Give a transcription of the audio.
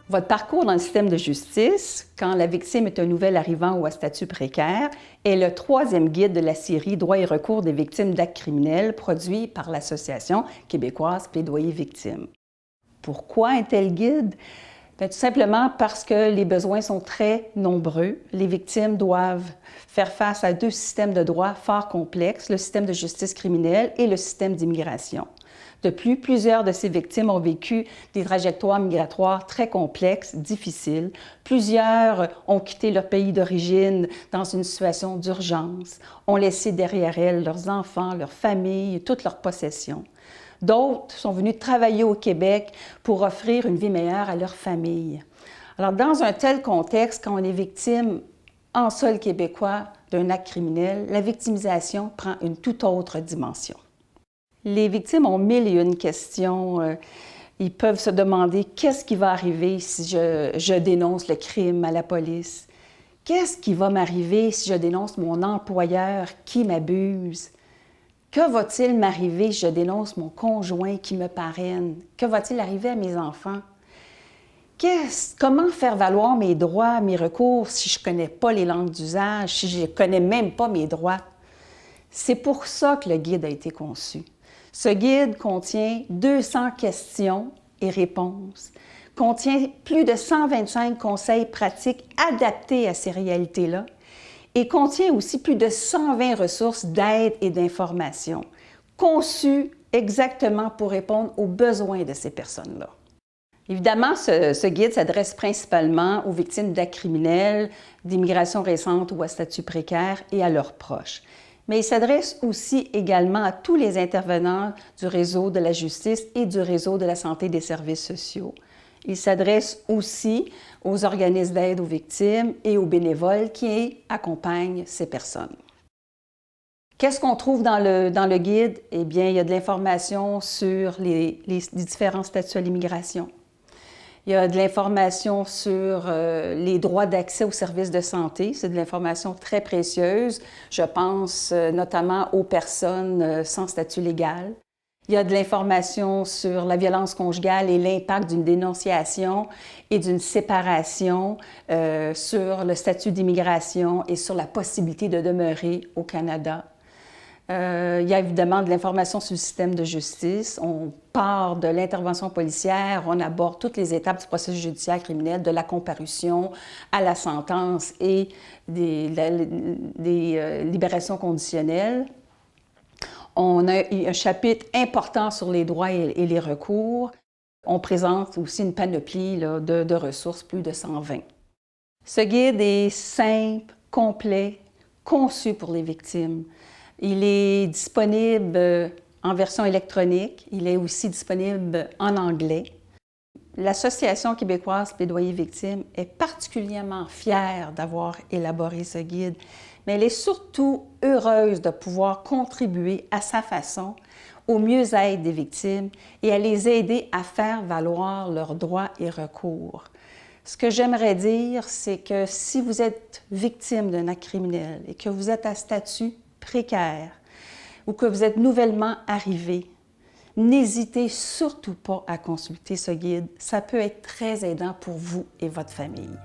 Votre parcours dans le système de justice, quand la victime est un nouvel arrivant ou à statut précaire, est le troisième guide de la série Droits et recours des victimes d'actes criminels produit par l'Association québécoise Plaidoyer Victimes. Pourquoi un tel guide? Bien, tout simplement parce que les besoins sont très nombreux. Les victimes doivent faire face à deux systèmes de droit fort complexes, le système de justice criminelle et le système d'immigration. De plus, plusieurs de ces victimes ont vécu des trajectoires migratoires très complexes, difficiles. Plusieurs ont quitté leur pays d'origine dans une situation d'urgence, ont laissé derrière elles leurs enfants, leurs familles, toutes leurs possessions. D'autres sont venus travailler au Québec pour offrir une vie meilleure à leur famille. Alors, dans un tel contexte, quand on est victime en sol québécois d'un acte criminel, la victimisation prend une toute autre dimension. Les victimes ont mille et une questions. Ils peuvent se demander qu'est-ce qui va arriver si je dénonce le crime à la police? Qu'est-ce qui va m'arriver si je dénonce mon employeur qui m'abuse? Que va-t-il m'arriver si je dénonce mon conjoint qui me parraine? Que va-t-il arriver à mes enfants? Comment faire valoir mes droits, mes recours si je ne connais pas les langues d'usage, si je ne connais même pas mes droits? C'est pour ça que le guide a été conçu. Ce guide contient 200 questions et réponses, contient plus de 125 conseils pratiques adaptés à ces réalités-là et contient aussi plus de 120 ressources d'aide et d'information, conçues exactement pour répondre aux besoins de ces personnes-là. Évidemment, ce guide s'adresse principalement aux victimes d'actes criminels, d'immigration récente ou à statut précaire et à leurs proches. Mais il s'adresse aussi également à tous les intervenants du réseau de la justice et du réseau de la santé et des services sociaux. Il s'adresse aussi aux organismes d'aide aux victimes et aux bénévoles qui accompagnent ces personnes. Qu'est-ce qu'on trouve dans le guide? Eh bien, il y a de l'information sur les différents statuts à l'immigration. Il y a de l'information sur les droits d'accès aux services de santé. C'est de l'information très précieuse. Je pense notamment aux personnes sans statut légal. Il y a de l'information sur la violence conjugale et l'impact d'une dénonciation et d'une séparation, sur le statut d'immigration et sur la possibilité de demeurer au Canada. Il y a évidemment de l'information sur le système de justice. On part de l'intervention policière, on aborde toutes les étapes du processus judiciaire criminel, de la comparution à la sentence et des libérations conditionnelles. On a un chapitre important sur les droits et les recours. On présente aussi une panoplie là, de ressources, plus de 120. Ce guide est simple, complet, conçu pour les victimes. Il est disponible en version électronique. Il est aussi disponible en anglais. L'Association québécoise Plaidoyer Victimes est particulièrement fière d'avoir élaboré ce guide, mais elle est surtout heureuse de pouvoir contribuer à sa façon au mieux-être des victimes et à les aider à faire valoir leurs droits et recours. Ce que j'aimerais dire, c'est que si vous êtes victime d'un acte criminel et que vous êtes à statut précaire ou que vous êtes nouvellement arrivé, n'hésitez surtout pas à consulter ce guide. Ça peut être très aidant pour vous et votre famille.